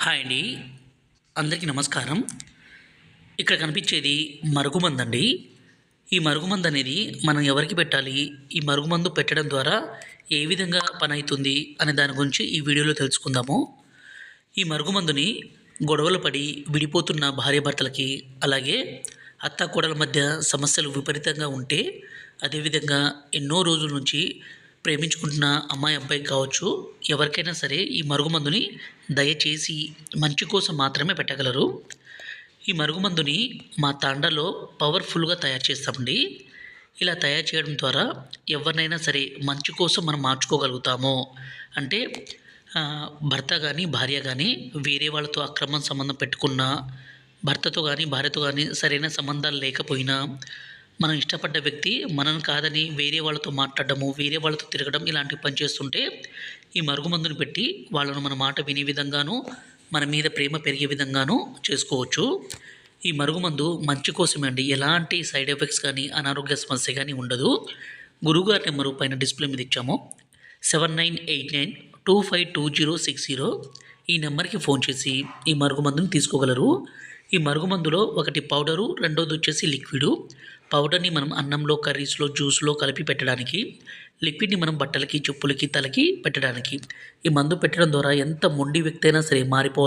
Hi అండి. అందరికీ నమస్కారం. ఇక్కడ కనిపించేది మరుగుమందండి. ఈ మరుగుమందు అనేది మనం ఎవరికి పెట్టాలి? ఈ మరుగుమందు పెట్టడం ద్వారా ఏ విధంగా పనైతుంది అనే దాని గురించి ఈ వీడియోలో తెలుసుకుందాము. ఈ మరుగుమందుని గొడవలు పడి విడిపోతున్న భార్యాభర్తలకి, అలాగే అత్తాకోడళ్ళ మధ్య సమస్యలు విపరీతంగా ఉంటే, అదేవిధంగా ఎన్నో రోజుల నుంచి ప్రేమించుకుంటున్న అమ్మాయి అబ్బాయికి కావచ్చు, ఎవరికైనా సరే ఈ మరుగుమందుని దయచేసి మంచి కోసం మాత్రమే పెట్టగలరు. ఈ మరుగుమందుని మా తాండాలో పవర్ఫుల్గా తయారు చేస్తామండి. ఇలా తయారు చేయడం ద్వారా ఎవరినైనా సరే మంచి కోసం మనం మార్చుకోగలుగుతాము. అంటే భర్త కానీ భార్య కానీ వేరే వాళ్ళతో అక్రమ సంబంధం పెట్టుకున్నా, భర్తతో కానీ భార్యతో కానీ సరైన సంబంధాలు లేకపోయినా, మనం ఇష్టపడ్డ వ్యక్తి మనల్ని కాదని వేరే వాళ్ళతో మాట్లాడడము, వేరే వాళ్ళతో తిరగడం ఇలాంటి పని చేస్తుంటే ఈ మరుగుమందుని పెట్టి వాళ్ళను మన మాట వినే విధంగాను, మన మీద ప్రేమ పెరిగే విధంగాను చేసుకోవచ్చు. ఈ మరుగుమందు మంచి కోసమే అండి. ఎలాంటి సైడ్ ఎఫెక్ట్స్ కానీ అనారోగ్య సమస్య కానీ ఉండదు. గురువుగారి నెంబరు పైన డిస్ప్లే మీద ఇచ్చాము. 7989252060 ఈ నెంబర్కి ఫోన్ చేసి ఈ మరుగుమందుని తీసుకోగలరు. ఈ మరుగుమందులో ఒకటి పౌడరు, రెండోది వచ్చేసి లిక్విడు. పౌడర్ని మనం అన్నంలో, కర్రీస్లో, జ్యూస్లో కలిపి పెట్టడానికి, లిక్విడ్ని మనం బట్టలకి, చెప్పులకి, తలకి పెట్టడానికి. ఈ మందు పెట్టడం ద్వారా ఎంత మొండి వ్యక్తి అయినా సరే మారిపోవాలి.